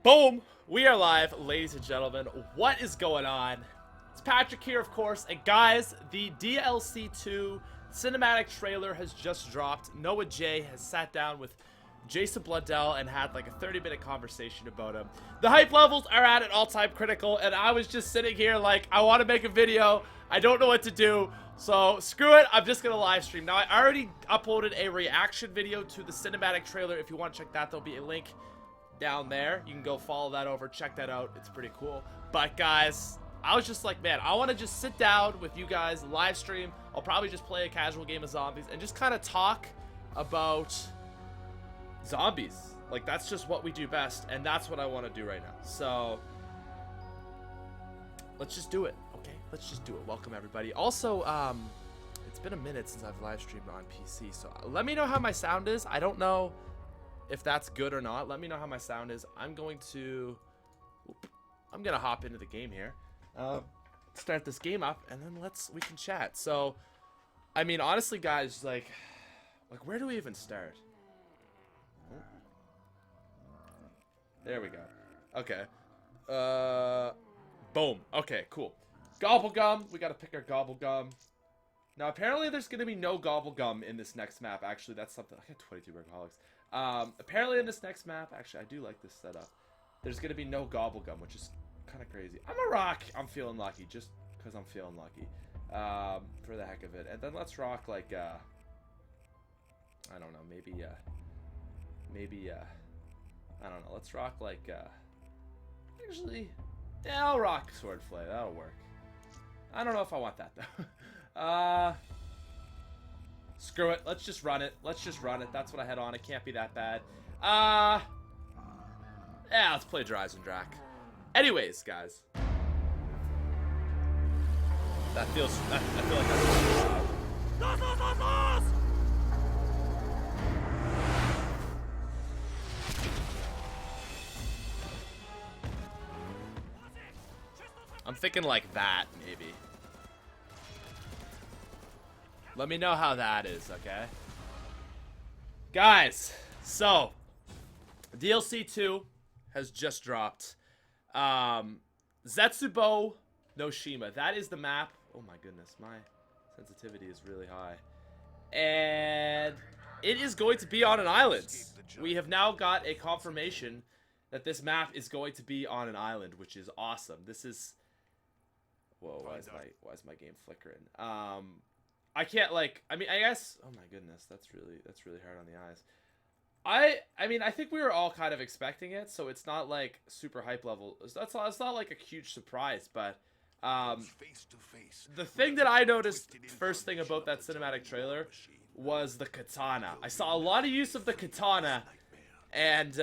Boom! We are live, ladies and gentlemen. What is going on? It's Patrick here, of course. And guys, the DLC 2 cinematic trailer has just dropped. Noah J has sat down with Jason Blundell and had like a 30-minute conversation about him. The hype levels are at an all-time critical, and I was just sitting here like, I want to make a video. I don't know what to do. So, screw it. I'm just going to live stream. Now, I already uploaded a reaction video to the cinematic trailer. If you want to check that, there'll be a link down there. You can go follow that over, check that out. It's pretty cool. But guys, I was just like, man, I want to just sit down with you guys, live stream. I'll probably just play a casual game of zombies and just kind of talk about zombies. Like, that's just what we do best, and that's what I want to do right now. So let's just do it. Okay, let's just do it. Welcome everybody. Also, it's been a minute since I've live streamed on PC, so let me know how my sound is. I don't know if that's good or not. Let me know how my sound is. I'm gonna hop into the game here, start this game up, and then we can chat. So, I mean, honestly, guys, like where do we even start? There we go. Okay. Boom. Okay, cool. Gobblegum. We gotta pick our Gobblegum. Now, apparently, there's gonna be no Gobblegum in this next map. Actually, that's something. I got 22 workaholics. Apparently in this next map, actually, I do like this setup. There's gonna be no Gobblegum, which is kind of crazy. I'm a rock. I'm feeling lucky, just because I'm feeling lucky. For the heck of it. And then let's rock like, I don't know, maybe, I don't know. Let's rock like, actually, yeah, I'll rock Swordflay. That'll work. I don't know if I want that though. Screw it. Let's just run it. Let's just run it. That's what I had on. It can't be that bad. Yeah, let's play Dries and Drac. Anyways, guys. I feel like that's... I'm thinking like that, maybe. Let me know how that is, okay? Guys, so DLC 2 has just dropped. Zetsubou no Shima. That is the map. Oh my goodness, my sensitivity is really high. And it is going to be on an island. We have now got a confirmation that this map is going to be on an island, which is awesome. This is... Whoa, why is my game flickering? I can't, like, I mean, I guess, oh my goodness, that's really hard on the eyes. I mean, I think we were all kind of expecting it, so it's not like super hype level. It's not like a huge surprise, but the thing that I noticed first thing about that cinematic trailer was the katana. I saw a lot of use of the katana, and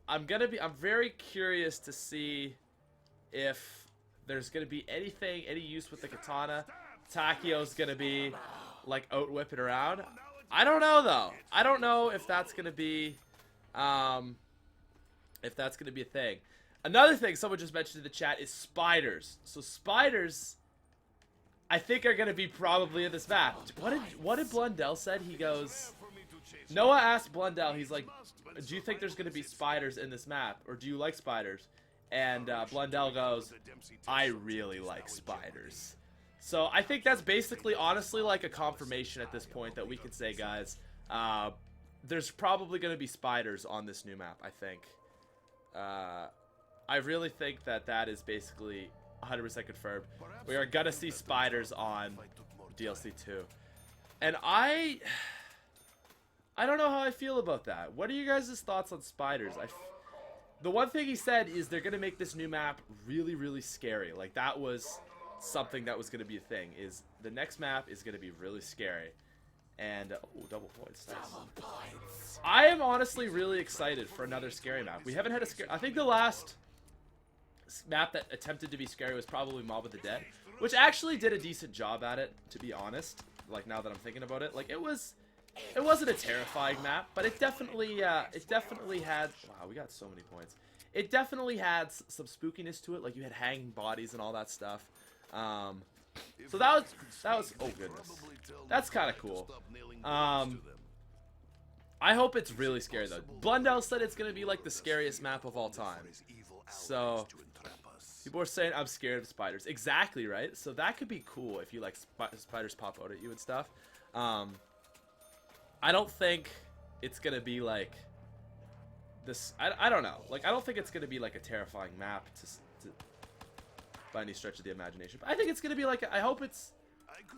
I'm very curious to see if there's gonna be any use with the katana. Takio's gonna be like out whipping around. I don't know though. I don't know if that's gonna be a thing. Another thing someone just mentioned in the chat is spiders. So spiders, I think, are gonna be probably in this map. What did Blundell said? He goes, Noah asked Blundell, he's like, do you think there's gonna be spiders in this map, or do you like spiders? And Blundell goes, I really like spiders. So I think that's basically, honestly, like a confirmation at this point that we can say, guys, there's probably going to be spiders on this new map, I think. I really think that is basically 100% confirmed. We are going to see spiders on DLC 2. And I don't know how I feel about that. What are you guys' thoughts on spiders? The one thing he said is they're going to make this new map really, really scary. Like, that was something that was going to be a thing, is the next map is going to be really scary. And oh, double points. Nice. Double points. I am honestly really excited for another scary map. We haven't had a scary... I think the last map that attempted to be scary was probably Mob of the Dead, which actually did a decent job at it, to be honest. Like, now that I'm thinking about it, like, it wasn't a terrifying map, but it definitely had... Wow, we got so many points. It definitely had some spookiness to it. Like, you had hanging bodies and all that stuff. So that was oh goodness, that's kind of cool. I hope it's really scary though. Blundell said it's gonna be like the scariest map of all time. So people are saying I'm scared of spiders. Exactly, right? So that could be cool if you like spiders pop out at you and stuff. I don't think it's gonna be like this. I don't know. Like I don't think it's gonna be like a terrifying map to by any stretch of the imagination. But I think it's gonna be like I hope it's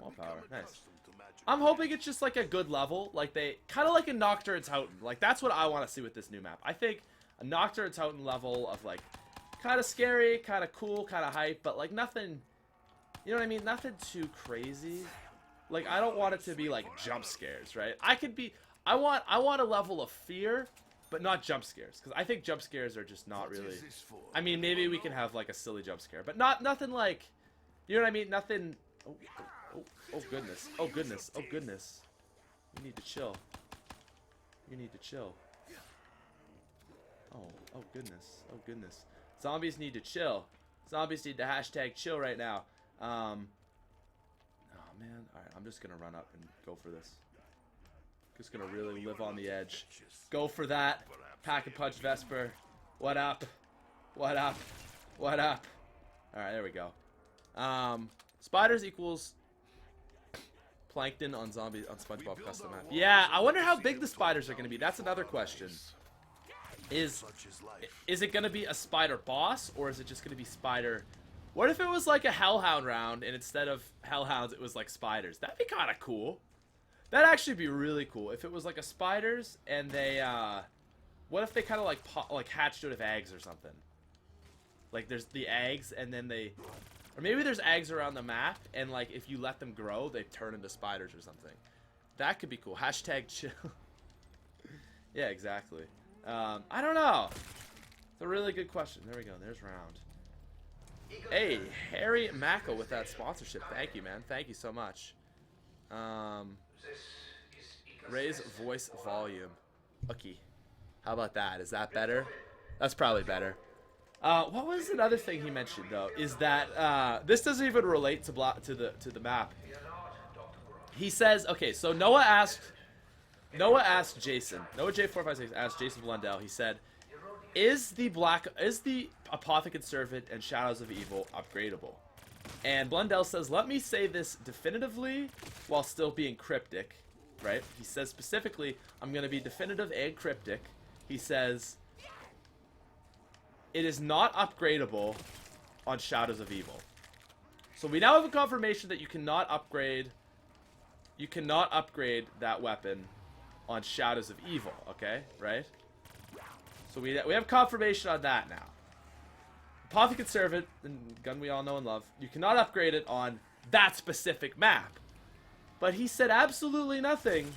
more power. Nice. I'm hoping it's just like a good level, like they kind of like a Nocturne's Houghton. Like that's what I want to see with this new map. I think a Nocturne's Houghton level of like kind of scary, kind of cool, kind of hype, but like nothing, you know what I mean? Nothing too crazy. Like I don't want it to be like jump scares, right? I want a level of fear, but not jump scares, because I think jump scares are just not really. I mean, maybe we can have like a silly jump scare, but nothing like, you know what I mean? Nothing. Oh goodness. Oh goodness. Oh goodness. You need to chill. You need to chill. Oh goodness. Oh goodness. Zombies need to chill. Zombies need to hashtag chill right now. Oh man. Alright, I'm just gonna run up and go for this. Just gonna really live on the edge. Go for that. Pack and punch Vesper. What up? What up? What up? Alright, there we go. Spiders equals plankton on zombie on SpongeBob custom map. Yeah, I wonder how big the spiders are going to be. That's another question. Is it going to be a spider boss, or is it just going to be spider? What if it was like a hellhound round, and instead of hellhounds, it was like spiders? That'd be kind of cool. That'd actually be really cool if it was like a spiders, and they what if they kind of like hatched out of eggs or something? Like there's the eggs, and then they. Or maybe there's eggs around the map, and like if you let them grow, they turn into spiders or something. That could be cool. Hashtag chill. Yeah, exactly. I don't know. It's a really good question. There we go. There's round. Hey, Harry Macko with that sponsorship. Thank you, man. Thank you so much. Raise voice volume. Okay. How about that? Is that better? That's probably better. What was another thing he mentioned though? Is that this doesn't even relate to the map. He says, okay, so Noah asked Jason. Noah J456 asked Jason Blundell. He said, "Is the Apothecant Servant and Shadows of Evil upgradable?" And Blundell says, "Let me say this definitively while still being cryptic." Right? He says specifically, "I'm going to be definitive and cryptic." He says, "It is not upgradable on Shadows of Evil." So we now have a confirmation that you cannot upgrade that weapon on Shadows of Evil, okay? Right? So we have confirmation on that now. Apothecant Servant, the gun we all know and love, you cannot upgrade it on that specific map. But he said absolutely nothing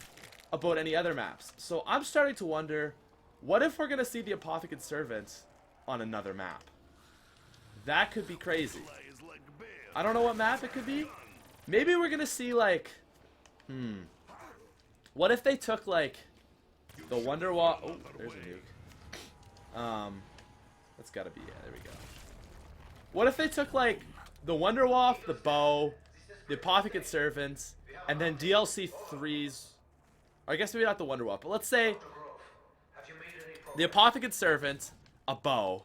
about any other maps. So I'm starting to wonder, what if we're going to see the Apothecant Servant on another map? That could be crazy. I don't know what map it could be. Maybe we're gonna see like, what if they took like the Wonderwall? Oh, there's a nuke. That's gotta be, yeah, there we go. What if they took like the Wonderwall, the bow, the Apothecant Servants, and then DLC 3s? Or I guess maybe not the Wonderwall, but let's say the Apothecant Servant, a bow,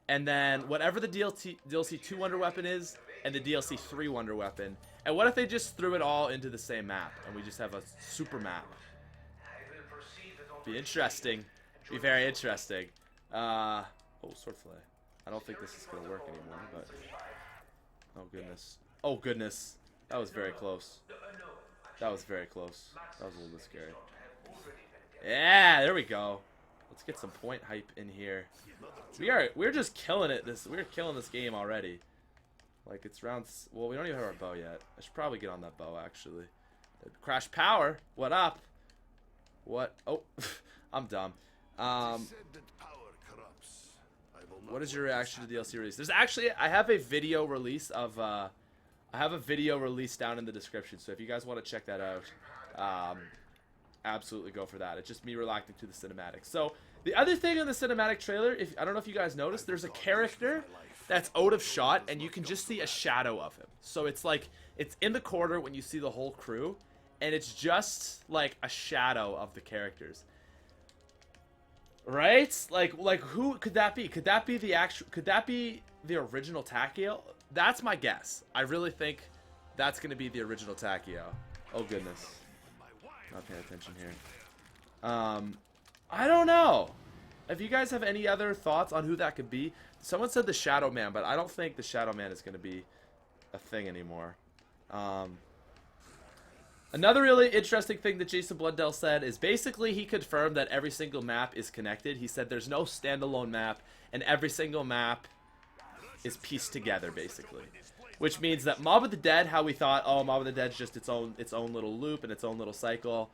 and then whatever the DLC 2 Wonder Weapon is, and the DLC 3 Wonder Weapon. And what if they just threw it all into the same map, and we just have a super map? Be interesting. Be very interesting. Oh, Swordflay. I don't think this is going to work anymore, but... Oh, goodness. Oh, goodness. That was very close. That was very close. That was a little bit scary. Yeah, there we go. Let's get some point hype in here. We're just killing it. We're killing this game already. Like it's rounds. Well, we don't even have our bow yet. I should probably get on that bow actually. Crash Power. What up? What? Oh, I'm dumb. What is your reaction to the DLC release? There's actually I have a video release of I have a video release down in the description. So if you guys want to check that out, absolutely go for that. It's just me reacting to the cinematic. So the other thing on the cinematic trailer, I don't know if you guys noticed, there's a character that's out of shot, and you can just see a shadow of him. So it's like, it's in the corner when you see the whole crew, and it's just like a shadow of the characters. Right? Like who could that be? Could that be the original Takeo? That's my guess. I really think that's gonna be the original Takeo. Oh goodness. Not paying attention here. I don't know. If you guys have any other thoughts on who that could be, someone said the Shadow Man, but I don't think the Shadow Man is gonna be a thing anymore. Another really interesting thing that Jason Blundell said is basically he confirmed that every single map is connected. He said there's no standalone map, and every single map is pieced together, basically. Which means that Mob of the Dead, how we thought, oh, Mob of the Dead's just its own little loop and its own little cycle.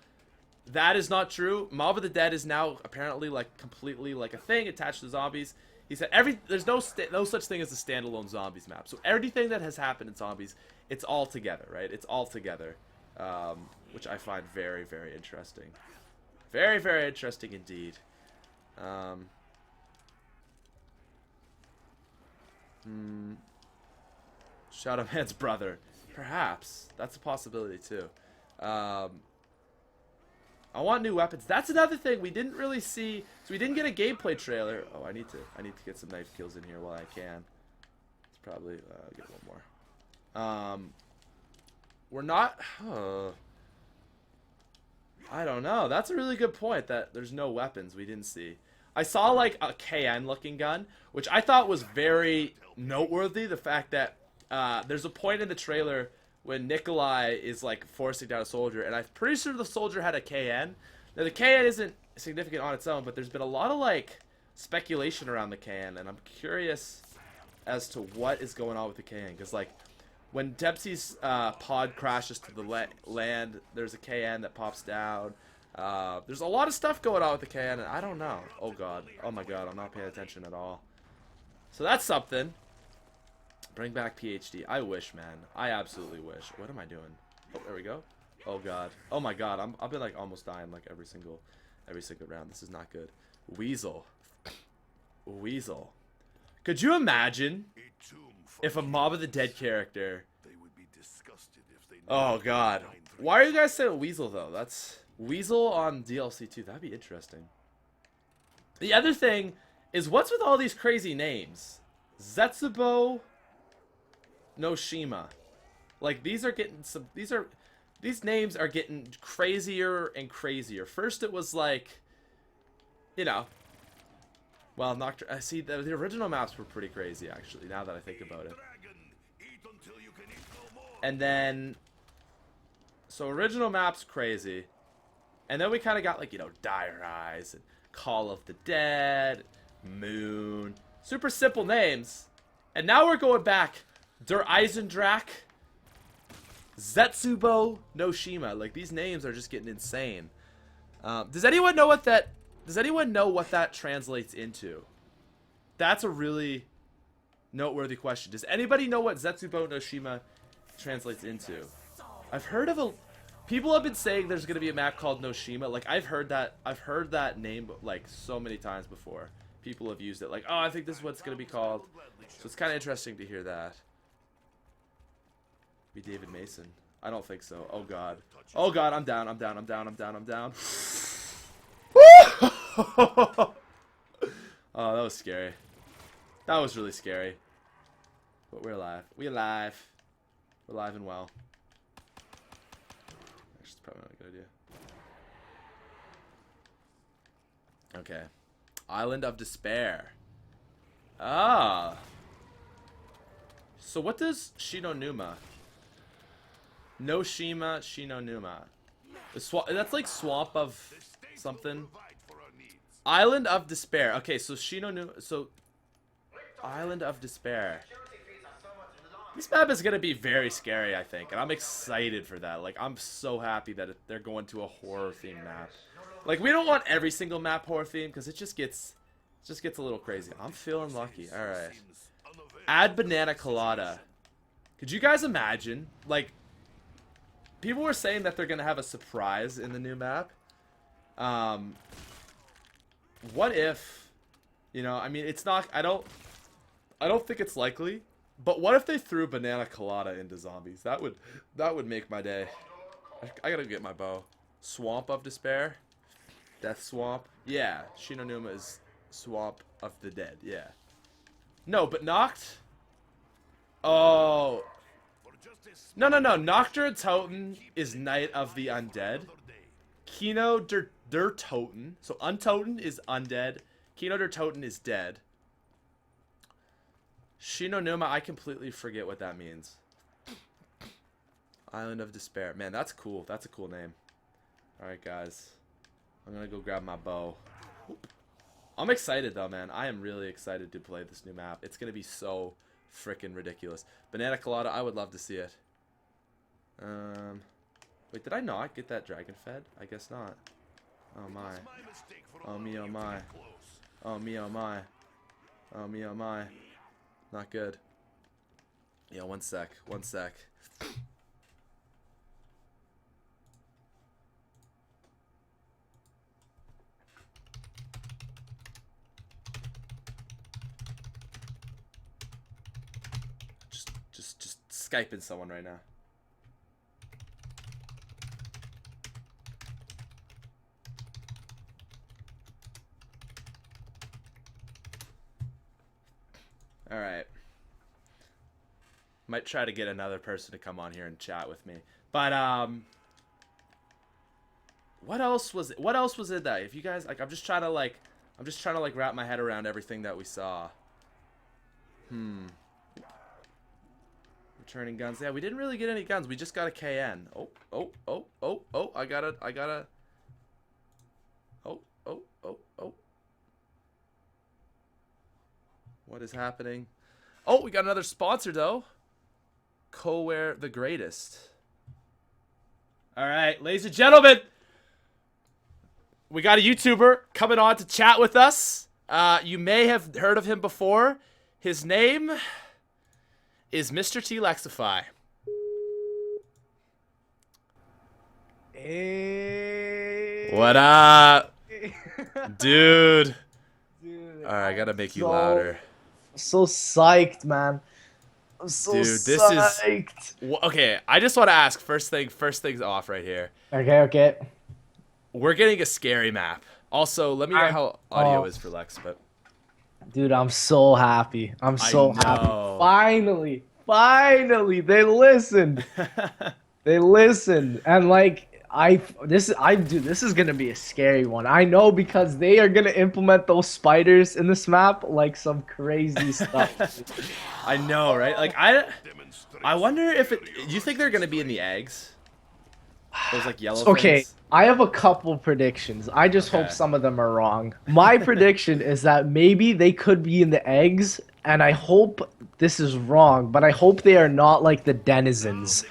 That is not true. Mob of the Dead is now apparently like completely like a thing attached to zombies. He said there's no such thing as a standalone zombies map. So everything that has happened in zombies, it's all together, right? It's all together. Which I find very, very interesting. Very, very interesting indeed. Shadow Man's brother. Perhaps. That's a possibility too. I want new weapons. That's another thing we didn't really see. So we didn't get a gameplay trailer. Oh, I need to get some knife kills in here while I can. It's probably get one more. We're not. I don't know. That's a really good point. That there's no weapons we didn't see. I saw like a KN looking gun, which I thought was very noteworthy. The fact that there's a point in the trailer when Nikolai is like forcing down a soldier, and I'm pretty sure the soldier had a KN. Now the KN isn't significant on its own, but there's been a lot of like speculation around the KN, and I'm curious as to what is going on with the KN, because like when Dempsey's pod crashes to the land, there's a KN that pops down. There's a lot of stuff going on with the KN, and I don't know. Oh god. Oh my god, I'm not paying attention at all. So that's something. Bring back PhD. I wish, man. I absolutely wish. What am I doing? Oh, there we go. Oh god. Oh my god. I've been like almost dying like every single round. This is not good. Weasel. Weasel. Could you imagine if a Mob of the Dead character... Oh god. Why are you guys saying Weasel though? That's Weasel on DLC 2. That'd be interesting. The other thing is, what's with all these crazy names? Zetsubou, no Shima. Like these are getting some. These names are getting crazier and crazier. First it was like, you know. Well, I see the original maps were pretty crazy actually. Now that I think about it. And then, so original maps crazy, and then we kind of got like, you know, Dire Eyes and Call of the Dead, Moon, super simple names, and now we're going back. Der Eisendrache, Zetsubou, no Shima. Like these names are just getting insane. Does anyone know what that? Does anyone know what that translates into? That's a really noteworthy question. Does anybody know what Zetsubou no Shima translates into? I've heard of a... People have been saying there's going to be a map called Noshima. Like, I've heard that name, like, so many times before. People have used it. Like, oh, I think this is what it's going to be called. So it's kind of interesting to hear that. Be David Mason. I don't think so. Oh, God. Oh, God, I'm down. I'm down. I'm down. I'm down. I'm down. Oh, that was scary. That was really scary. But we're alive. We're alive. We're alive and well. Actually, it's probably not a good idea. Okay. Island of Despair. Ah. So what does Shinonuma? No Shima, Shinonuma. That's like Swamp of something. Island of Despair. Okay, so Shinonuma. So Island of Despair. This map is gonna be very scary, I think, and I'm excited for that. Like, I'm so happy that they're going to a horror themed map. Like, we don't want every single map horror themed because it just gets a little crazy. I'm feeling lucky. All right. Add banana colada. Could you guys imagine? Like, people were saying that they're gonna have a surprise in the new map. What if, you know, I mean, it's not, I don't think it's likely, but what if they threw banana colada into zombies? That would make my day. I gotta get my bow. Swamp of Despair. Death Swamp. Yeah, Shinonuma is Swamp of the Dead, yeah. No, but Noct? Oh. No. Nocturne Toten is Night of the Undead. Kino der Toten. So Untoten is undead. Kino der Toten is dead. Shinonuma, I completely forget what that means. Island of Despair. Man, that's cool. That's a cool name. Alright, guys. I'm gonna go grab my bow. Oop. I'm excited, though, man. I am really excited to play this new map. It's gonna be so freaking ridiculous. Banana Colada, I would love to see it. Wait, did I not get that dragon fed? I guess not. Oh, my. Oh, me, oh, my. Oh, me, oh, my. Oh, me, oh, my. Not good. Yeah, one sec. One sec. Just Skyping someone right now. Alright. Might try to get another person to come on here and chat with me. But what else was it that if you guys like I'm just trying to wrap my head around everything that we saw. Returning guns. Yeah, we didn't really get any guns. We just got a KN. Oh, I gotta Oh. What is happening? Oh, we got another sponsor, though. Coware the Greatest. All right, ladies and gentlemen. We got a YouTuber coming on to chat with us. You may have heard of him before. His name is Mr. T Lexify. Hey. What up? Dude. Alright, I gotta make you louder. So psyched, man. I'm so psyched. Okay, I just want to ask first things off right here. Okay. We're getting a scary map. Also, let me know how audio is for Lex, but dude, I'm so happy. I'm so happy. Finally, they listened. They listened, and like this is gonna be a scary one. I know because they are gonna implement those spiders in this map like some crazy stuff. I know, right? Like I wonder if you think they're gonna be in the eggs? Those like yellow things? I have a couple predictions. I just hope some of them are wrong. My prediction is that maybe they could be in the eggs, and I hope this is wrong, but I hope they are not like the denizens.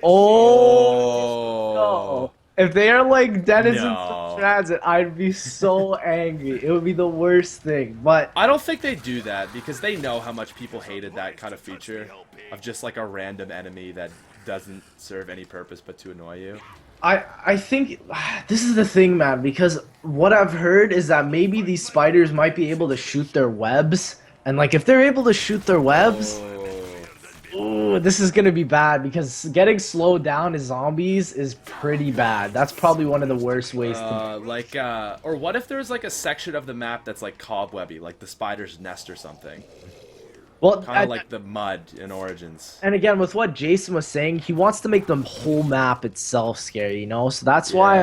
Oh. No. If they are like denizens of transit, I'd be so angry. It would be the worst thing. But I don't think they do that because they know how much people hated that kind of feature of just like a random enemy that doesn't serve any purpose but to annoy you. I think this is the thing, man, because what I've heard is that maybe these spiders might be able to shoot their webs, and like if they're able to shoot their webs, ooh, this is gonna be bad because getting slowed down as zombies is pretty bad. That's probably one of the worst ways to or what if there's like a section of the map that's like cobwebby, like the spider's nest or something? Well, kind of like the mud in Origins. And again, with what Jason was saying, he wants to make the whole map itself scary, you know? So that's why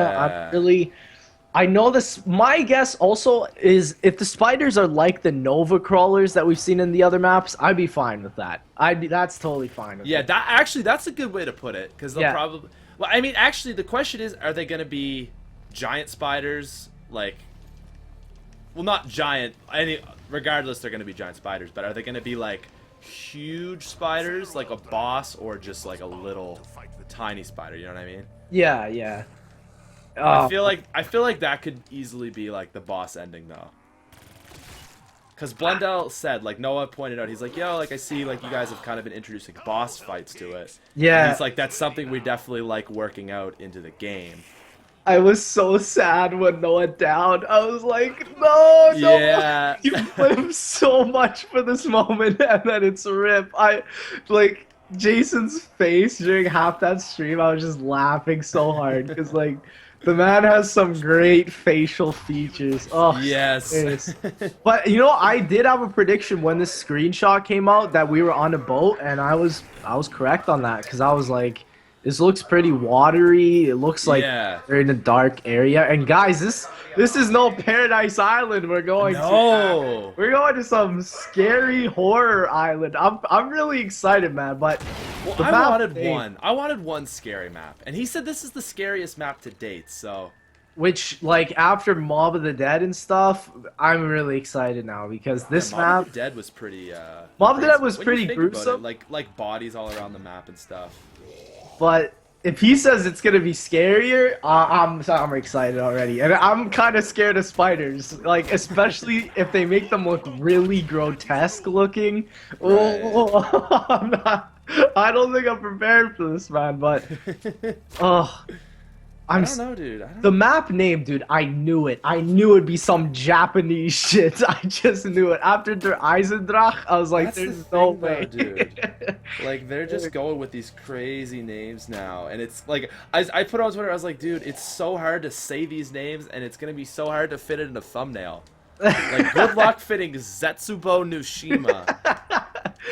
I know this. My guess also is if the spiders are like the Nova crawlers that we've seen in the other maps, I'd be fine with that. That's totally fine with it. That's a good way to put it, because they'll probably... Well, I mean, actually, the question is, are they going to be giant spiders, like... Well, not giant. Regardless, they're going to be giant spiders. But are they going to be like huge spiders, like a boss, or just like a little tiny spider? You know what I mean? Yeah. I feel like that could easily be like the boss ending though. Because Blundell said, like Noah pointed out, he's like, yo, like I see like you guys have kind of been introducing boss fights to it. Yeah. And he's like, that's something we definitely like working out into the game. I was so sad when Noah downed. I was like, no. Yeah. You live so much for this moment, and then it's rip. Like, Jason's face during half that stream, I was just laughing so hard, because, like, The man has some great facial features. Oh, Yes. yes. But you know, I did have a prediction when this screenshot came out that we were on a boat, and I was correct on that because I was like, this looks pretty watery. It looks like we're in a dark area. And guys, this is no Paradise Island we're going to. We're going to some scary horror island. I'm really excited, man. But well, I wanted one scary map, and he said this is the scariest map to date. So, which like after Mob of the Dead and stuff, I'm really excited now because this map. Mob of the Dead was pretty. Mob of the Dead was pretty gruesome. Like bodies all around the map and stuff. But if he says it's gonna be scarier, I'm excited already, and I'm kind of scared of spiders. Like especially if they make them look really grotesque looking. Right. Oh, I don't think I'm prepared for this, man. But I don't know, dude. The map name, dude, I knew it. I knew it'd be some Japanese shit. I just knew it. After Der Eisendrach, I was like, there's no way. Dude. Like, they're just going with these crazy names now. And it's like, I put on Twitter, I was like, dude, it's so hard to say these names, and it's going to be so hard to fit it in a thumbnail. Like, good luck fitting Zetsubou no Shima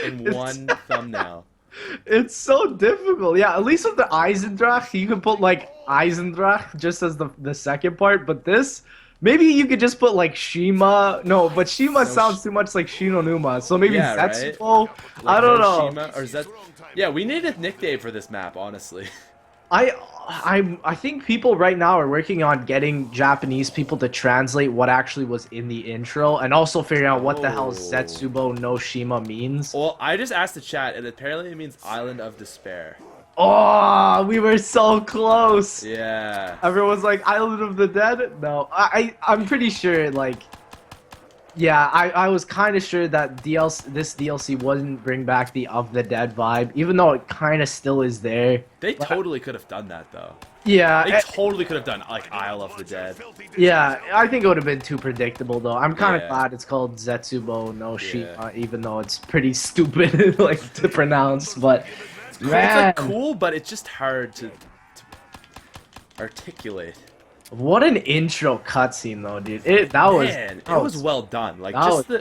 in one thumbnail. It's so difficult. Yeah, at least with the Eisendrach, you can put like Eisendrach just as the second part. But this, maybe you could just put like Shima. No, but Shima sounds too much like Shinonuma. So maybe Zetsubou. Right? Like I don't know. Shima or yeah, we need a nickname for this map, honestly. I think people right now are working on getting Japanese people to translate what actually was in the intro, and also figuring out what the hell Zetsubou no Shima means. Well, I just asked the chat, and apparently it means Island of Despair. Oh, we were so close. Yeah. Everyone's like Island of the Dead. No, I'm pretty sure like. Yeah, I was kind of sure that this DLC wouldn't bring back the Of the Dead vibe, even though it kind of still is there. They totally could have done that, though. Yeah. They totally could have done, like, Isle of the Dead. Yeah, I think it would have been too predictable, though. I'm kind of glad it's called Zetsubou no Shima, even though it's pretty stupid like to pronounce, but... Man. It's, like, cool, but it's just hard to articulate. What an intro cutscene, though, dude! It was well done. Like just the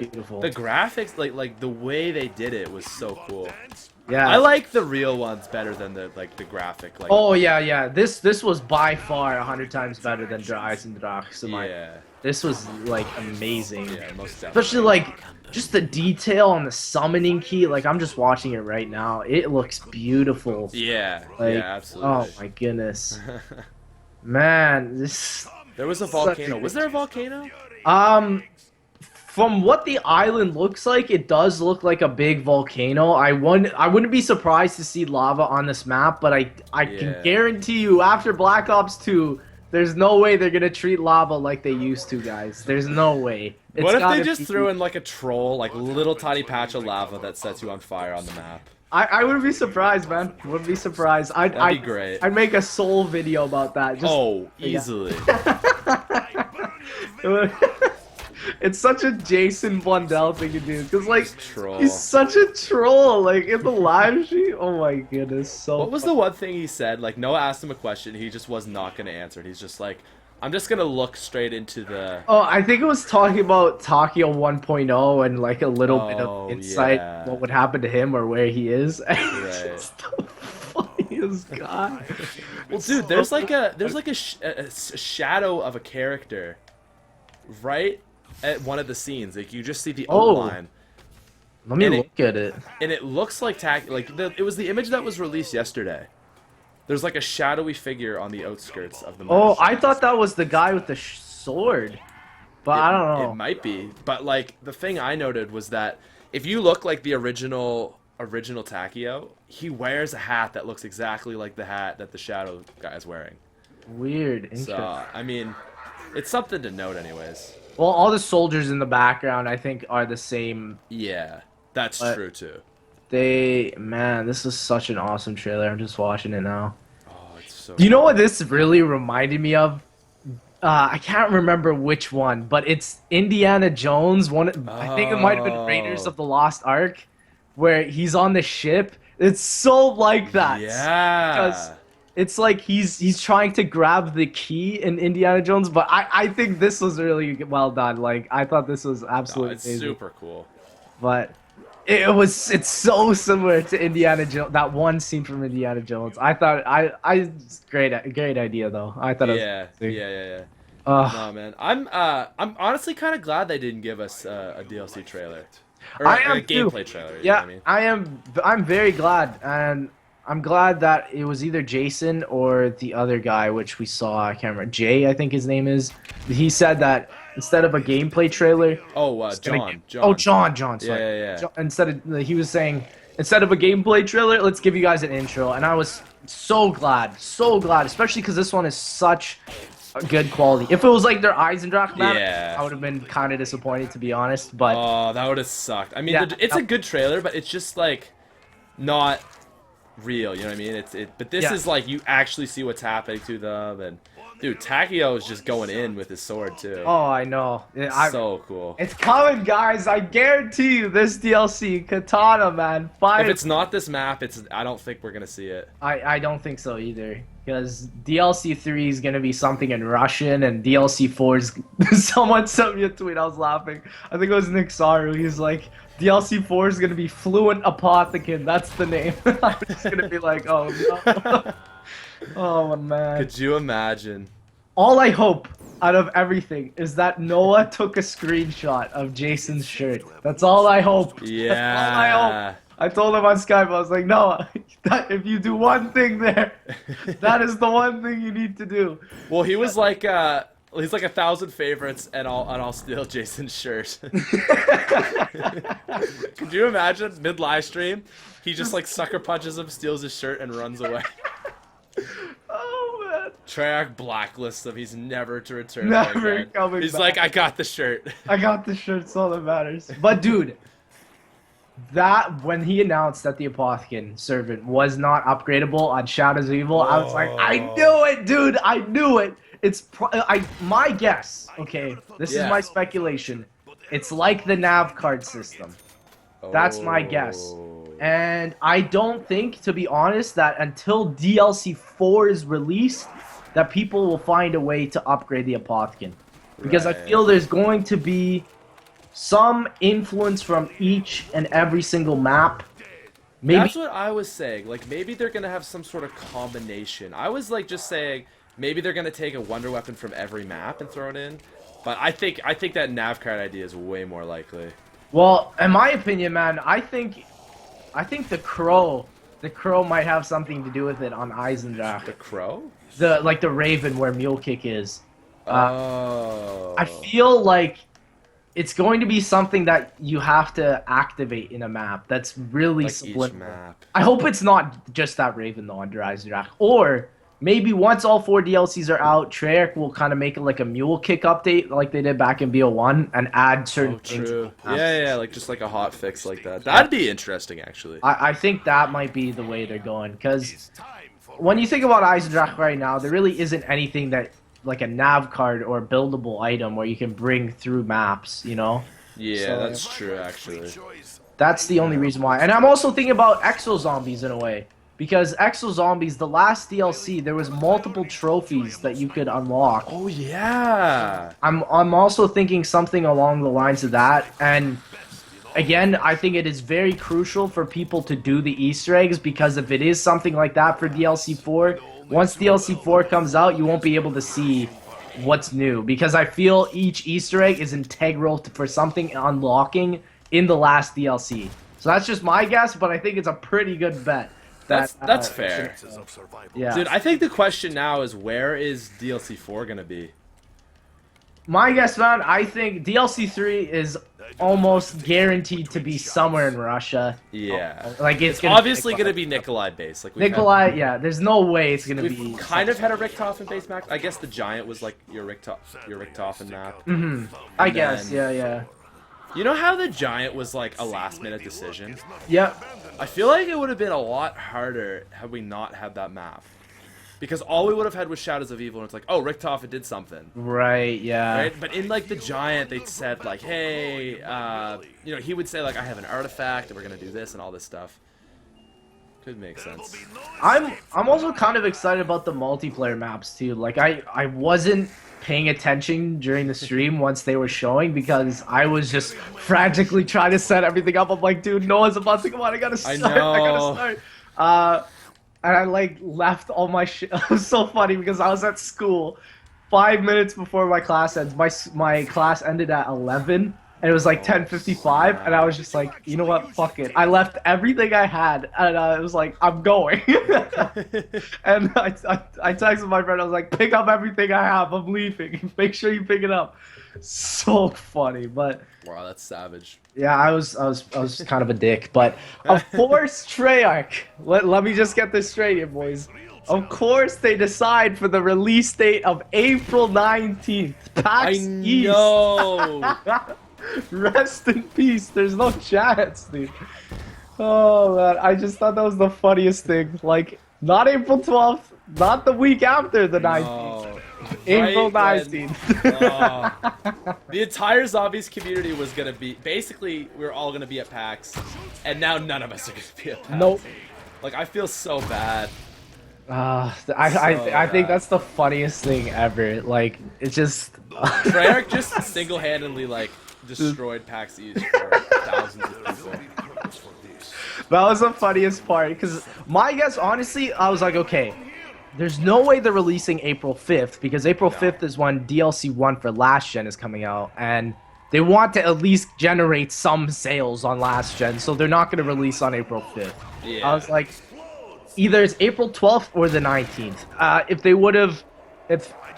graphics, like the way they did it was so cool. Yeah, I like the real ones better than the graphic. Like, oh yeah. This was by far 100 times better than Der Eisendrach. So this was like amazing. Yeah, most definitely. Especially like just the detail on the summoning key. Like I'm just watching it right now. It looks beautiful. Yeah, like, yeah, absolutely. Oh my goodness. Man, there was a volcano. Was there a volcano? From what the island looks like, it does look like a big volcano. I wouldn't be surprised to see lava on this map, but I can guarantee you after Black Ops 2, there's no way they're gonna treat lava like they used to, guys. There's no way. What if they just threw in like a troll, like little tiny patch of lava that sets you on fire on the map? I wouldn't be surprised, man. Wouldn't be surprised. That'd be great. I'd make a soul video about that. Easily. It's such a Jason Blundell thing to do, because like he's such a troll. Like in the live stream, oh my goodness. So what was the one thing he said? Like Noah asked him a question, he just was not gonna answer it. He's just like, I'm just gonna look straight into the... Oh, I think it was talking about Takio 1.0 and like a little bit of insight what would happen to him or where he is. Right. It's the funniest guy. Well, dude, there's like a shadow of a character right at one of the scenes. Like you just see the outline. Let me look at it. And it looks like it was the image that was released yesterday. There's like a shadowy figure on the outskirts of the marsh. Oh, I thought that was the guy with the sword. But I don't know. It might be. But like the thing I noted was that if you look like the original Takio, he wears a hat that looks exactly like the hat that the shadow guy is wearing. Weird. Interesting. So, I mean, it's something to note anyways. Well, all the soldiers in the background I think are the same. Yeah, that's true too. Man, this is such an awesome trailer. I'm just watching it now. Oh, it's so You know what this really reminded me of? I can't remember which one, but it's Indiana Jones. I think it might have been Raiders of the Lost Ark, where he's on the ship. It's so like that. Yeah. it's like he's trying to grab the key in Indiana Jones, but I think this was really well done. Like I thought this was absolutely it's amazing. super cool. But it's so similar to Indiana Jones. That one scene from Indiana Jones. I thought great idea though. I thought Yeah. it was Yeah. No man, I'm honestly kind of glad they didn't give us a DLC trailer or I am a gameplay trailer. Yeah, You know what I mean? I'm very glad, and I'm glad that it was either Jason or the other guy, which we saw. I can't remember. Jay, I think his name is. He said that instead of a gameplay trailer. Oh, John. Oh, John. Sorry. Yeah. He was saying instead of a gameplay trailer, let's give you guys an intro, and I was so glad, especially because this one is such a good quality. If it was like their Eisendrache map, I would have been kind of disappointed, to be honest. But oh, that would have sucked. I mean, it's a good trailer, but it's just like not real. You know what I mean? But this is like you actually see what's happening to them, and dude, Takeo is just going in with his sword too. Oh, I know. So cool. It's coming, guys. I guarantee you, this DLC, Katana, man. If it's not this map, I don't think we're gonna see it. I don't think so either. Because DLC 3 is gonna be something in Russian, and DLC 4 is. Someone sent me a tweet. I was laughing. I think it was Nick Saru. He was like, DLC 4 is gonna be Fluent Apothecon. That's the name. I'm just gonna be like, oh no. Oh man. Could you imagine? All I hope out of everything is that Noah took a screenshot of Jason's shirt. That's all I hope. Yeah. That's all I hope. I told him on Skype, I was like, Noah, if you do one thing there, that is the one thing you need to do. Well, he was like, he's like 1,000 favorites, and I'll steal Jason's shirt. Could you imagine mid live stream, he just like sucker punches him, steals his shirt, and runs away. Oh man. Treyarch blacklists him. He's never to return. Never coming He's back. like, I got the shirt. I got the shirt. It's all that matters. But dude, that when he announced that the Apothecon servant was not upgradable on Shadows of Evil, I was like, I knew it, dude. I knew it. It's my guess. Okay, this is my speculation. It's like the nav card system. That's my guess. And I don't think, to be honest, that until DLC 4 is released, that people will find a way to upgrade the Apothecon. Because I feel there's going to be some influence from each and every single map. Maybe That's what I was saying. Like, maybe they're going to have some sort of combination. I was, like, just saying, maybe they're going to take a wonder weapon from every map and throw it in. But I think that nav card idea is way more likely. Well, in my opinion, man, I think the crow might have something to do with it on Eisendrache. The crow? The raven where Mule Kick is. Oh. I feel like it's going to be something that you have to activate in a map. That's really like subliminal. each map. I hope it's not just that raven though under Eisendrache. Or maybe once all 4 DLCs are out, Treyarch will kind of make it like a Mule Kick update like they did back in BO1 and add certain things. True. Yeah, like just like a hot fix like that. That'd be interesting, actually. I think that might be the way they're going, because when you think about Eisendrache right now, there really isn't anything that like a nav card or buildable item where you can bring through maps, you know? Yeah, So, that's true, actually. That's the only reason why. And I'm also thinking about Exo Zombies in a way. Because Exo Zombies, the last DLC, there was multiple trophies that you could unlock. Oh, yeah. I'm also thinking something along the lines of that. And again, I think it is very crucial for people to do the Easter eggs, because if it is something like that for DLC 4, once DLC 4 comes out, you won't be able to see what's new. Because I feel each Easter egg is integral for something unlocking in the last DLC. So that's just my guess, but I think it's a pretty good bet. That's fair. Yeah. Dude, I think the question now is, where is DLC 4 gonna be? My guess, man, I think DLC 3 is almost guaranteed to be somewhere in Russia. Yeah. Like it's Obviously gonna be Nikolai based. Like Nikolai, yeah, there's no way it's gonna we've be kind of had a Richthofen based map. I guess the Giant was like your Richthofen map. I guess, yeah. You know how the Giant was like a last minute decision? Yep. I feel like it would have been a lot harder had we not had that map. Because all we would have had was Shadows of Evil, and it's like, oh, Richthofen did something. Right, yeah. Right? But in, like, the Giant, they said, like, hey, you know, he would say, like, I have an artifact, and we're going to do this and all this stuff. Could make sense. I'm also kind of excited about the multiplayer maps too. Like I wasn't paying attention during the stream once they were showing because I was just frantically trying to set everything up. I'm like, dude, Noah's about to come on. I gotta start. I gotta start. And I like left all my shit. It was so funny because I was at school 5 minutes before my class ends. My class ended at 11. And it was like 10:55, and I was just like, you know what, fuck it. I left everything I had, and I was like, I'm going. And I texted my friend, I was like, pick up everything I have, I'm leaving. Make sure you pick it up. So funny, but... Wow, that's savage. Yeah, I was kind of a dick, but of course, Treyarch, let me just get this straight here, boys. Of course, they decide for the release date of April 19th. PAX East. I know. Rest in peace. There's no chance, dude. Oh man, I just thought that was the funniest thing. Like, not April 12th, not the week after the 19th. No. April 19th. The entire zombies community was gonna be basically we were all gonna be at PAX, and now none of us are gonna be at PAX. Nope. Like I feel so bad. I think that's the funniest thing ever. Like, it's just Treyarch just single-handedly like destroyed PAX East for thousands of people. That was the funniest part, because my guess, honestly, I was like, okay, there's no way they're releasing April 5th, because April 5th is when DLC 1 for last gen is coming out, and they want to at least generate some sales on last gen, so they're not going to release on April 5th. Yeah. I was like, either it's April 12th or the 19th. If they would have,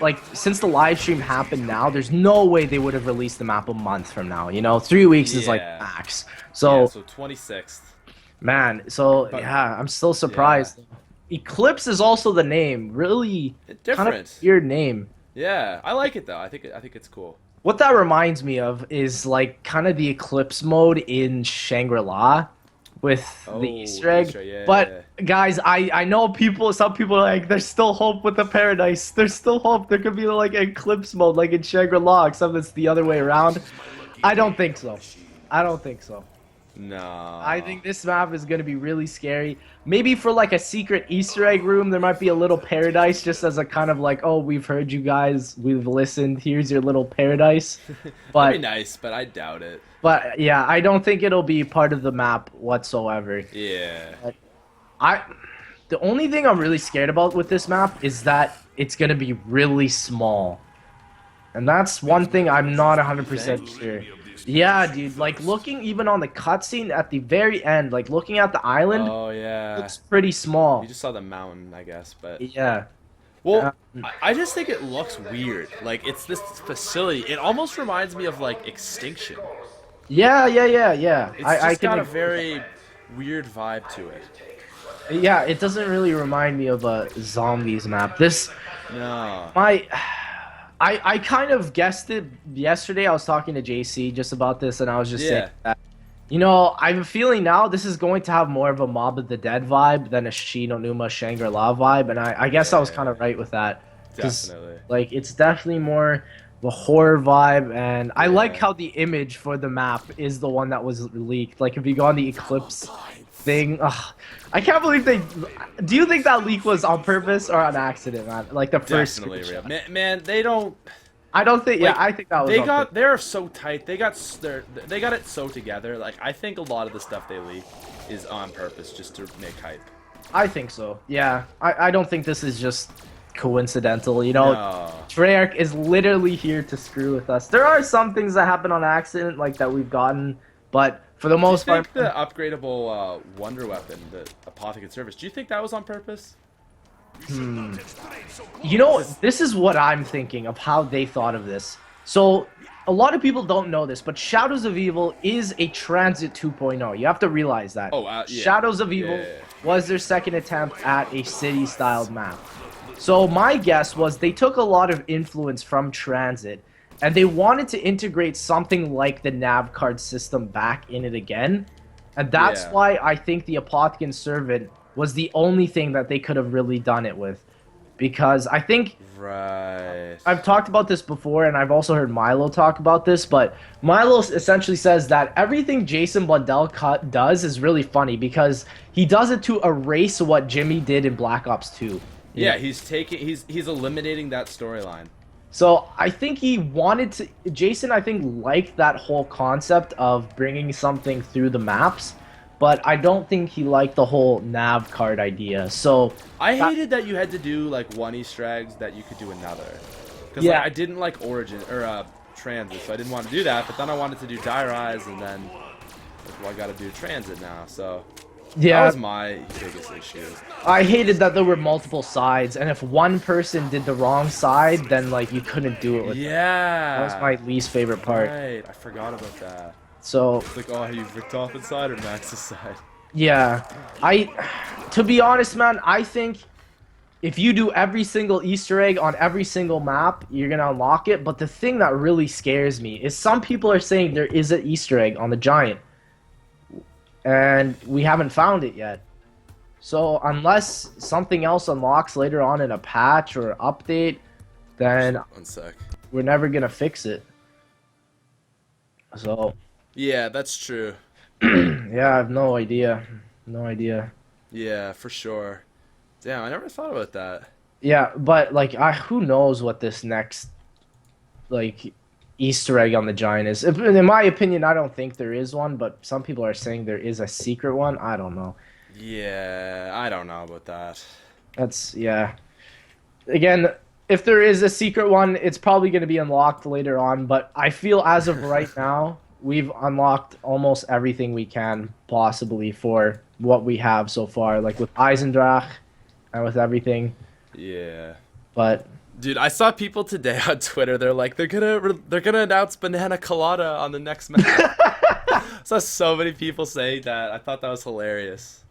like, since the live stream happened now, there's no way they would have released the map a month from now, you know? 3 weeks is like max. So, yeah, so 26th. Man, so but, yeah, I'm still surprised. Yeah. Eclipse is also the name. Really different. Kind of weird name. Yeah, I like it though. I think it's cool. What that reminds me of is like kind of the Eclipse mode in Shangri-La with the Easter egg. But guys, I know some people are like, there's still hope with the Paradise. There's still hope. There could be like Eclipse mode like in Shangri-La, except it's the other way around. I don't think so. I don't think so. No. I think this map is going to be really scary. Maybe for like a secret Easter egg room, there might be a little paradise just as a kind of like, oh, we've heard you guys, we've listened, here's your little paradise. But that'd be nice, but I doubt it. But yeah, I don't think it'll be part of the map whatsoever. Yeah. But the only thing I'm really scared about with this map is that it's going to be really small. And that's one thing I'm not 100% sure. Yeah, dude, like looking even on the cutscene at the very end, like looking at the island, oh yeah, looks pretty small. You just saw the mountain, I guess, but yeah. Well, I just think it looks weird. Like it's this facility. It almost reminds me of like Extinction. Yeah. It's just got a very weird vibe to it. Yeah, it doesn't really remind me of a zombies map. No. I kind of guessed it yesterday. I was talking to JC just about this, and I was just saying that, you know, I have a feeling now this is going to have more of a Mob of the Dead vibe than a Shi no Numa Shangri-La vibe, and I guess I was kind of right with that. Definitely. Like, it's definitely more the horror vibe, and I like how the image for the map is the one that was leaked. Like, if you go on the Eclipse thing, I can't believe they... Do you think that leak was on purpose or on accident, man? Like the first... Definitely real. Man, they don't... I don't think... Like, yeah, I think that was They're so tight. They got it so together. Like, I think a lot of the stuff they leak is on purpose just to make hype. I think so. Yeah. I don't think this is just coincidental, you know? No. Treyarch is literally here to screw with us. There are some things that happen on accident, like that we've gotten, but... For the most part, do you think the upgradable wonder weapon, the Apothecary Service, do you think that was on purpose? You know, this is what I'm thinking of how they thought of this. So, a lot of people don't know this, but Shadows of Evil is a Transit 2.0. You have to realize that. Oh, yeah. Shadows of Evil was their second attempt at a city-styled map. So, my guess was they took a lot of influence from Transit, and they wanted to integrate something like the nav card system back in it again. And that's why I think the Apothecary Servant was the only thing that they could have really done it with. because I think Right. I've talked about this before, and I've also heard Milo talk about this, but Milo essentially says that everything Jason Blundell does is really funny because he does it to erase what Jimmy did in Black Ops 2. Yeah, he's eliminating that storyline. So I think he wanted to. Jason, I think, liked that whole concept of bringing something through the maps, but I don't think he liked the whole nav card idea. So I hated that you had to do like one Easter eggs that you could do another. Because Yeah. like, I didn't like Origin or Transit, so I didn't want to do that. But then I wanted to do Die Rise, and then like, well, I got to do Transit now. So that yeah, was my biggest issue. I hated that there were multiple sides, and if one person did the wrong side, then like you couldn't do it with them. Yeah. That was my least favorite part. Right, I forgot about that. So It's like, oh, you Ricked Offen's side or Max's side? yeah, to be honest, man, I think if you do every single Easter egg on every single map, you're gonna unlock it. But the thing that really scares me is some people are saying there is an Easter egg on the Giant, and we haven't found it yet. So unless something else unlocks later on in a patch or update, then 1 sec. we're never gonna fix it. So Yeah, that's true. yeah, I have no idea. No idea. Yeah, for sure. Damn, I never thought about that. Yeah, but like who knows what this next like Easter egg on the Giant is. In my opinion, I don't think there is one, but some people are saying there is a secret one. I don't know. Yeah, I don't know about that. That's yeah. Again, if there is a secret one, it's probably going to be unlocked later on, but I feel as of right now, we've unlocked almost everything we can possibly for what we have so far, like with Eisendrach and with everything. Yeah. But Dude, I saw people today on Twitter. They're like, they're gonna announce Banana Colada on the next map. I saw so many people saying that. I thought that was hilarious.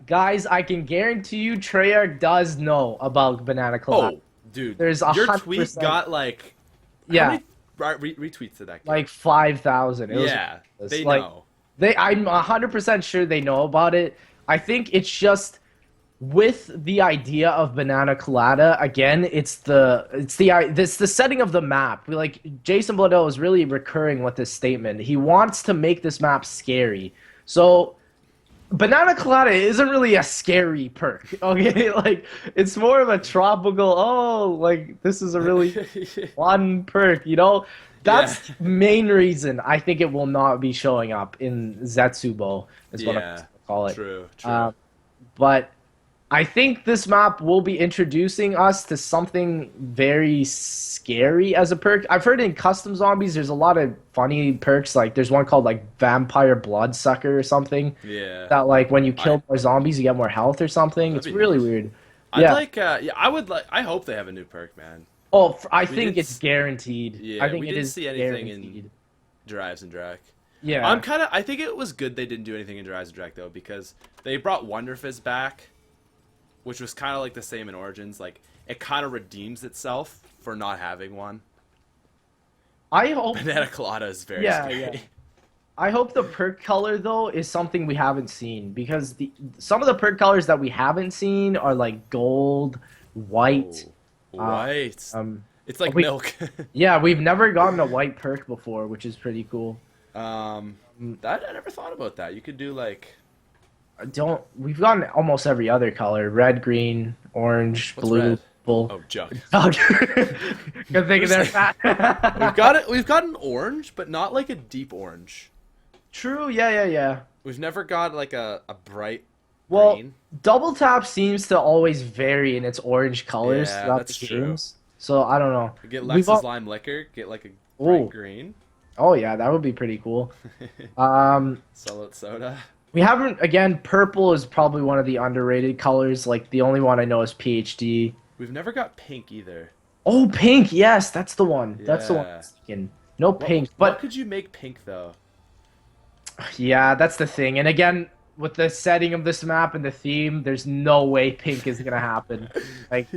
guys, I can guarantee you Treyarch does know about Banana Colada. Oh, dude, There's your 100%. tweet got like Yeah, how many retweets did that get? like 5,000. Yeah, was they like, know. I'm 100% sure they know about it. I think it's just with the idea of Banana Colada again. It's the setting of the map. Like Jason Blundell is really recurring with this statement. He wants to make this map scary. So Banana Colada isn't really a scary perk. Okay, like it's more of a tropical. Oh, like this is a really fun perk. You know. That's the main reason I think it will not be showing up in Zetsubou, is what I'm going to call it. True, true. But I think this map will be introducing us to something very scary as a perk. I've heard in custom zombies there's a lot of funny perks. Like there's one called like Vampire Bloodsucker or something. Yeah. That like when you kill more zombies you get more health or something. It's really weird. I hope they have a new perk, man. Oh, I think it's guaranteed. Yeah, I think we it didn't is see anything guaranteed. in Drives and Drac. Yeah. I think it was good they didn't do anything in Drives and Drac though, because they brought Wonder Fizz back, which was kind of like the same in Origins. Like it kind of redeems itself for not having one. I hope Banana Colada is very scary. Yeah. I hope the perk color though is something we haven't seen, because some of the perk colors that we haven't seen are like gold, white. White. It's like milk. Yeah, we've never gotten a white perk before, which is pretty cool. I never thought about that. You could do like. We've gotten almost every other color: red, green, orange, What's blue, red? purple. Oh, jug. Good thing there's that. We've gotten orange, but not like a deep orange. True. Yeah. We've never got like a bright Well, green. Double Tap seems to always vary in its orange colors Yeah, throughout that's the true. games. So I don't know. Get Lexus Lime Liquor, get like a bright green. Oh yeah, that would be pretty cool. Solid soda. We haven't, again, purple is probably one of the underrated colors. Like the only one I know is PhD. We've never got pink either. Oh, pink, yes, that's the one. That's the one. Yeah. I'm thinking. No pink, but what could you make pink though? yeah, that's the thing. And again, with the setting of this map and the theme, there's no way pink is gonna happen. Like,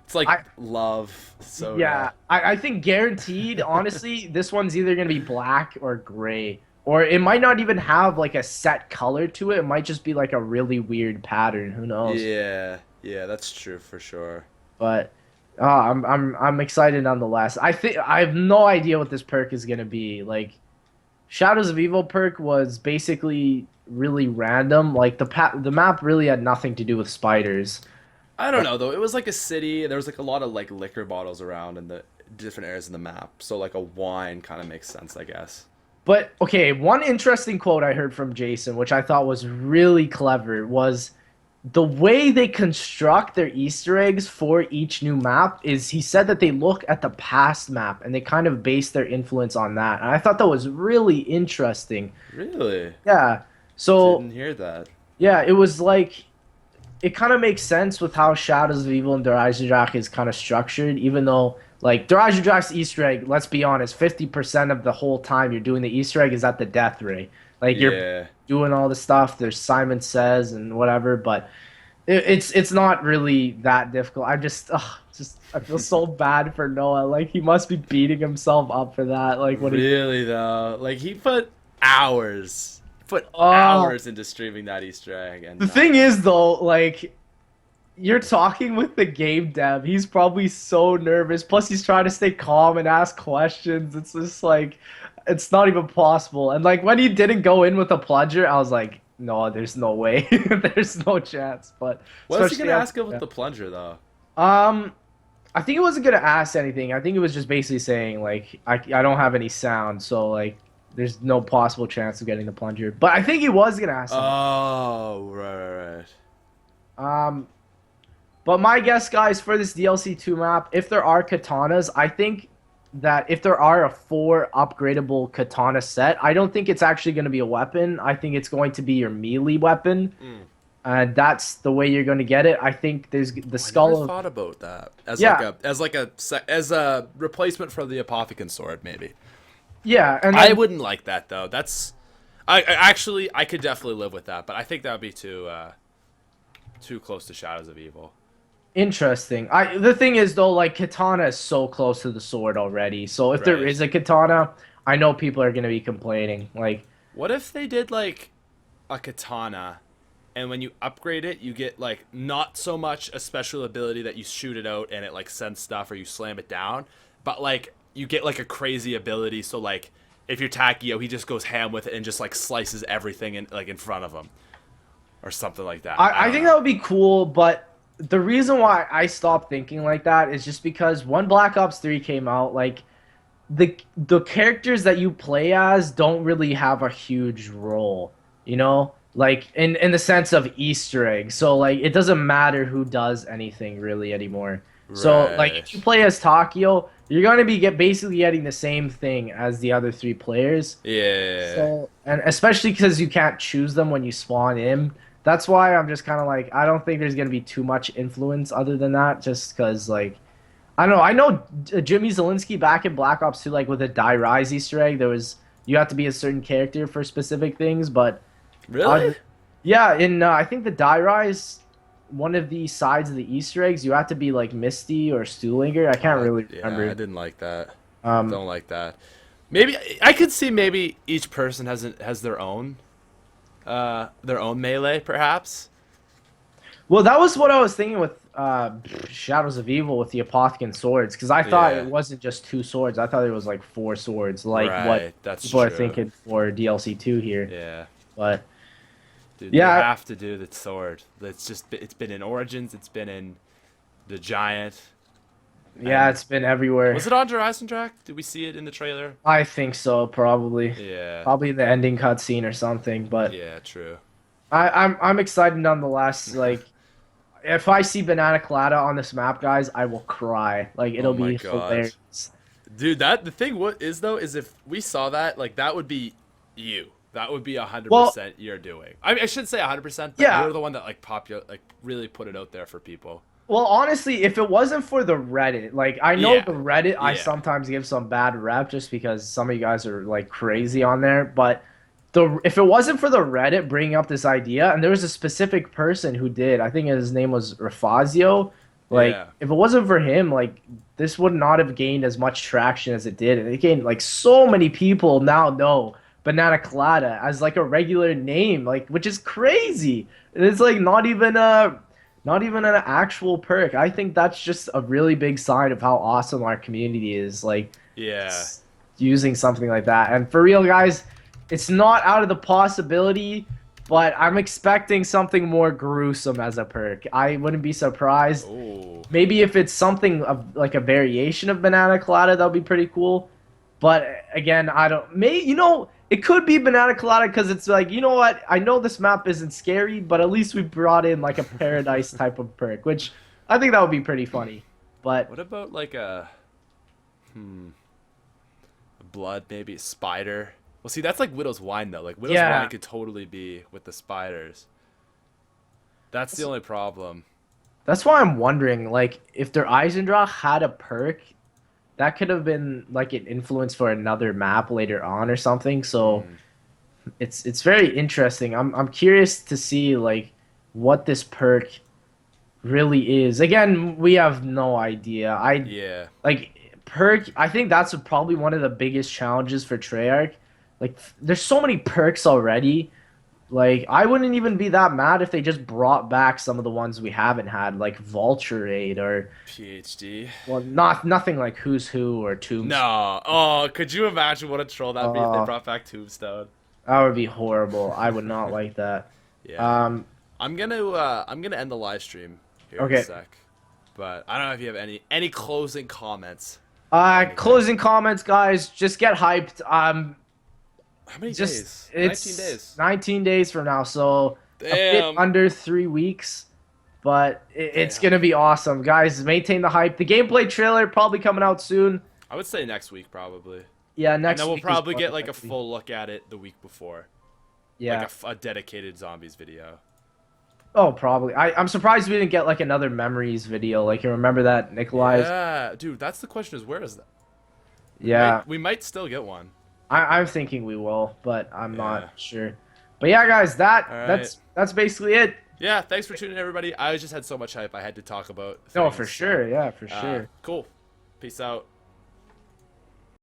it's like love soda. yeah, I think guaranteed. Honestly, this one's either gonna be black or gray, or it might not even have like a set color to it. It might just be like a really weird pattern. Who knows? Yeah, that's true for sure. But I'm excited nonetheless. I have no idea what this perk is gonna be. Like Shadows of Evil perk was basically really random. Like the map really had nothing to do with spiders. I don't know though. It was like a city. There was like a lot of like liquor bottles around in the different areas of the map. So like a wine kind of makes sense, I guess. But okay, one interesting quote I heard from Jason, which I thought was really clever, was the way they construct their Easter eggs for each new map is he said that they look at the past map and they kind of base their influence on that. And I thought that was really interesting. Really? Yeah. So Didn't hear that. yeah, it was like it kind of makes sense with how Shadows of Evil and Drak is kind of structured, even though like Drak's Easter egg, let's be honest, 50% of the whole time you're doing the Easter egg is at the death ray. Like you're doing all the stuff. There's Simon Says and whatever, but it's not really that difficult. I feel so bad for Noah. Like he must be beating himself up for that. Like what really though, like he put hours into streaming that Easter egg. And the thing is though, like you're talking with the game dev. He's probably so nervous. Plus he's trying to stay calm and ask questions. It's just like it's not even possible. And like when he didn't go in with a plunger, I was like, no, there's no way. There's no chance. But what was he gonna ask him with the plunger though? I think he wasn't gonna ask anything. I think it was just basically saying like I don't have any sound, so like there's no possible chance of getting the plunger. But I think he was gonna ask something. Oh, right. But my guess, guys, for this DLC 2 map, if there are katanas, I think that if there are a 4 upgradable katana set, I don't think it's actually going to be a weapon. I think it's going to be your melee weapon. And that's the way you're going to get it. I think there's the skull. I never thought about that as a replacement for the Apothicon sword, maybe. Yeah, and I wouldn't like that though. I could definitely live with that, but I think that would be too close to Shadows of Evil. Interesting. The thing is though, like katana is so close to the sword already. So if there is a katana, I know people are gonna be complaining. Like, what if they did like a katana, and when you upgrade it, you get like not so much a special ability that you shoot it out and it like sends stuff or you slam it down, but like you get like a crazy ability. So like if you're Takio, he just goes ham with it and just like slices everything in front of him, or something like that. I think that would be cool, but the reason why I stopped thinking like that is just because when Black Ops 3 came out, like the characters that you play as don't really have a huge role, you know? Like in the sense of Easter eggs. So like it doesn't matter who does anything really anymore. Right. So like if you play as Takio, you're going to be basically getting the same thing as the other 3 players. Yeah. So, and especially because you can't choose them when you spawn in. That's why I'm just kind of like, I don't think there's going to be too much influence other than that, just because, like, I don't know. I know Jimmy Zielinski back in Black Ops 2, like, with a Die Rise Easter egg, you have to be a certain character for specific things, but... Really? Yeah, I think the Die Rise, one of the sides of the Easter eggs, you have to be, like, Misty or Stuhlinger. I can't really remember. Yeah, I didn't like that. Don't like that. Maybe, I could see maybe each person has their own melee, perhaps. Well, that was what I was thinking with Shadows of Evil with the Apothicon swords, because I thought it wasn't just 2 swords. I thought it was like 4 swords, like what people are thinking for DLC 2 here. Yeah. But dude, you have to do the sword. It's been in Origins. It's been in the Giant. Yeah, it's been everywhere. Was it on Horizon Track? Did we see it in the trailer? I think so, probably. Yeah. Probably the ending cutscene or something, but yeah, true. I'm excited nonetheless. Like, if I see Banana Colada on this map, guys, I will cry. Like, it'll be hilarious. Dude, the thing is if we saw that, like, that would be you. That would be 100% you're doing. I mean, I shouldn't say 100%, but you're the one that like really put it out there for people. Well, honestly, if it wasn't for the Reddit, like, I know the Reddit, I sometimes give some bad rep just because some of you guys are, like, crazy on there, but if it wasn't for the Reddit bringing up this idea, and there was a specific person who did, I think his name was Rafazio, like, if it wasn't for him, like, this would not have gained as much traction as it did, and it gained, like, so many people now know Banana Colada as, like, a regular name, like, which is crazy. It's, like, not even Not even an actual perk. I think that's just a really big sign of how awesome our community is. Like, Yeah. using something like that. And for real, guys, it's not out of the possibility, but I'm expecting something more gruesome as a perk. I wouldn't be surprised. Ooh. Maybe if it's something of like a variation of Banana Colada, that would be pretty cool. But again, I don't. It could be Banana Colada because it's like, you know what? I know this map isn't scary, but at least we brought in like a paradise type of perk, which I think that would be pretty funny. But What about like a blood, maybe spider? Well, see, that's like Widow's Wine though. Like Widow's Yeah. Wine could totally be with the spiders. That's the only problem. that's why I'm wondering, like, if their Eisendrache had a perk, that could have been like an influence for another map later on or something. So it's very interesting. I'm curious to see like what this perk really is. Again, we have no idea. Yeah. Like perk. I think that's probably one of the biggest challenges for Treyarch. Like, there's so many perks already. Like, I wouldn't even be that mad if they just brought back some of the ones we haven't had, like Vulture Raid or PhD. well, nothing like Who's Who or Tombstone. No. Oh, could you imagine what a troll that'd be if they brought back Tombstone? That would be horrible. I would not like that. Yeah. I'm gonna end the live stream here in Okay. a sec. But I don't know if you have any closing comments. Closing comments, guys. Just get hyped. How many Just days? it's 19 days. 19 days from now, so a bit Damn. under 3 weeks. But it's gonna be awesome, guys. Maintain the hype. The gameplay trailer probably coming out soon. I would say next week probably. Yeah, And next then we'll week is probably get probably like a next week. full look at it the week before. Yeah. Like a dedicated zombies video. Oh, probably. I'm surprised we didn't get like another memories video. Like, you remember that Nikolai's? Yeah, dude, that's the question is where is that? Yeah. We might still get one. I'm thinking we will, but I'm Yeah. not sure. But yeah, guys, Alright. that's basically it. Yeah, thanks for tuning in, everybody. I just had so much hype I had to talk about No, things, for so, sure. Yeah, for sure. Cool. Peace out.